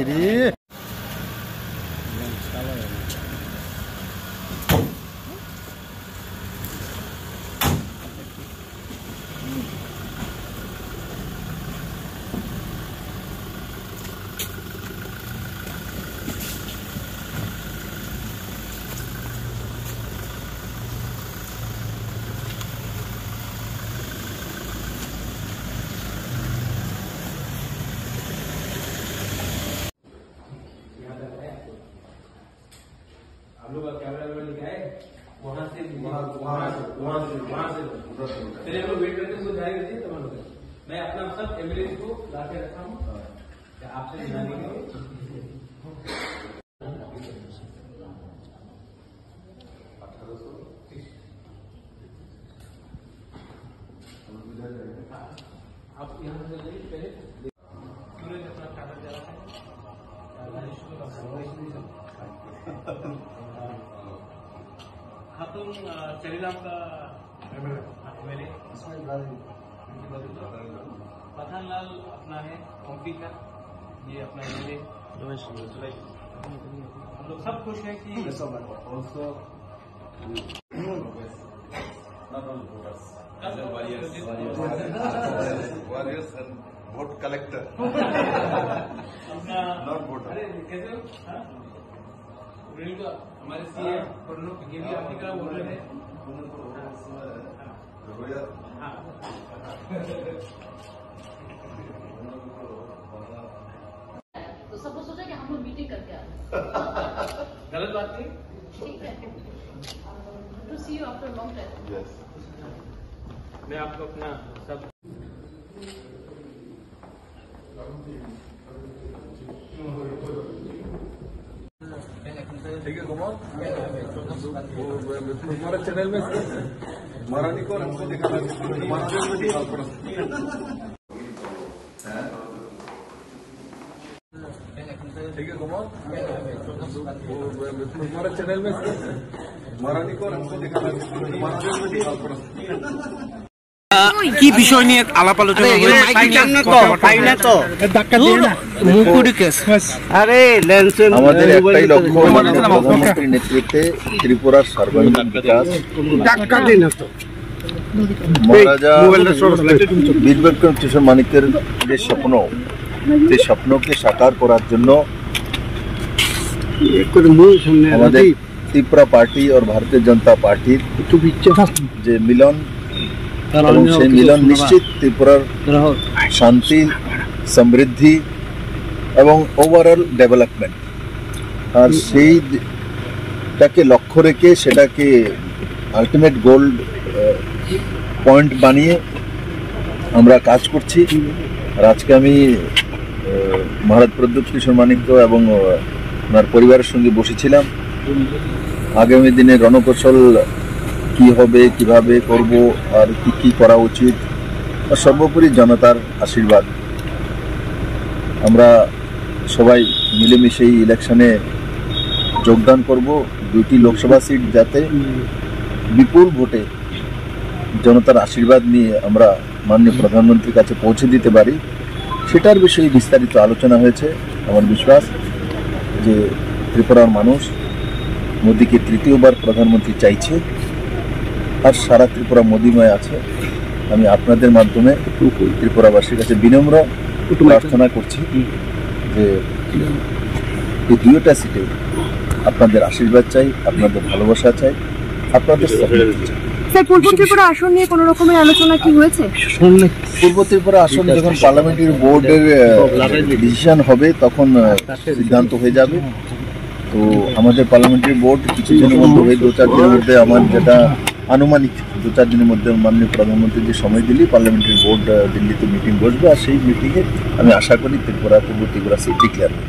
রে आप लोग का कैमरा लेके आए वहां से चलिए हम लोग वेट करते हैं जाएंगे जी तमाम लोग मैं अपना सब एम्बुलेंस को ला के रखा हूँ आपसे दिलाने के लिए आप यहाँ से जाइए पहले अपना कागज जला है खातून चलीराम का एमएलए पठान लाल अपना है एमपी का ये अपना एमएलए हम लोग सब खुश हैं कि warriors and vote collector not voter कैसे हो हमारे सीएम ये भी आपकी तरह बोल रहे हैं तो सब सोचा कि हम लोग मीटिंग करके आ रहे हैं गलत बात नहीं ठीक है to see you after long time yes मैं आपको अपना सब ठीक है कुमार हमारे चैनल में महारानी को हमको दिखाना ठीक है कुमार हमारे चैनल में महारानी को हमको दिखाना কি বিষয় নিয়ে আলাপ আলোচনা আমাদের একটাই লক্ষ্য প্রধানমন্ত্রীর নেতৃত্বে ত্রিপুরার সর্বাঙ্গীন বিকাশ মহারাজা বীর বিক্রম কিশোর মানিক্যের যে স্বপ্ন সেই স্বপ্নকে সাকার করার জন্য আমাদের ত্রিপুরা পার্টি और भारतीय जनता पार्टीর যে মিলন এবং সেই মিলন নিশ্চিত ত্রিপুরার শান্তি সমৃদ্ধি এবং ওভারঅল ডেভেলপমেন্ট আর সেইটাকে লক্ষ্য রেখে সেটাকে আলটিমেট গোল্ড পয়েন্ট বানিয়ে আমরা কাজ করছি আর আজকে আমি মহারাজ প্রদ্যুৎ কিশোর মানিক্য এবং ওনার পরিবারের সঙ্গে বসেছিলাম আগামী দিনে রণকৌশল কি হবে কিভাবে করব আর কি কি করা উচিত আর সর্বোপরি জনতার আশীর্বাদ আমরা সবাই মিলেমিশে এই ইলেকশনে যোগদান করব দুটি লোকসভা সিট যাতে বিপুল ভোটে জনতার আশীর্বাদ নিয়ে আমরা মাননীয় প্রধানমন্ত্রীর কাছে পৌঁছে দিতে পারি সেটার বিষয়ে বিস্তারিত আলোচনা হয়েছে আমার বিশ্বাস যে ত্রিপুরার মানুষ মোদীকে তৃতীয়বার প্রধানমন্ত্রী চাইছে আর সারা ত্রিপুরা মোদীময় আছে আমি আপনাদের মাধ্যমে ত্রিপুরাবাসীর কাছে বিনম্র প্রার্থনা করছি যে এই দুইটা সিটে আপনাদের আশীর্বাদ চাই আপনাদের ভালোবাসা চাই আপনাদের সহযোগিতা চাই স্যার পূর্ব ত্রিপুরা আসন নিয়ে কোনো রকমের আলোচনা কি হয়েছে পূর্ব ত্রিপুরা আসন যখন পার্লামেন্টারি বোর্ডের ডিসিশন হবে তখন সিদ্ধান্ত হয়ে যাবে তো আমাদের পার্লামেন্টারি বোর্ড কিছুদিনের মধ্যে হয়ে 2-4 দিনের মধ্যে আমার যেটা আনুমানিক 2-4 দিনের মধ্যে মাননীয় প্রধানমন্ত্রী যে সময় দিলি পার্লামেন্টারি বোর্ড দিল্লিতে মিটিং বসবে আর সেই মিটিংয়ে আমি আশা করি ত্রিপুরা পূর্ব ত্রিপুরা সিট ডিক্লেয়ার হবে।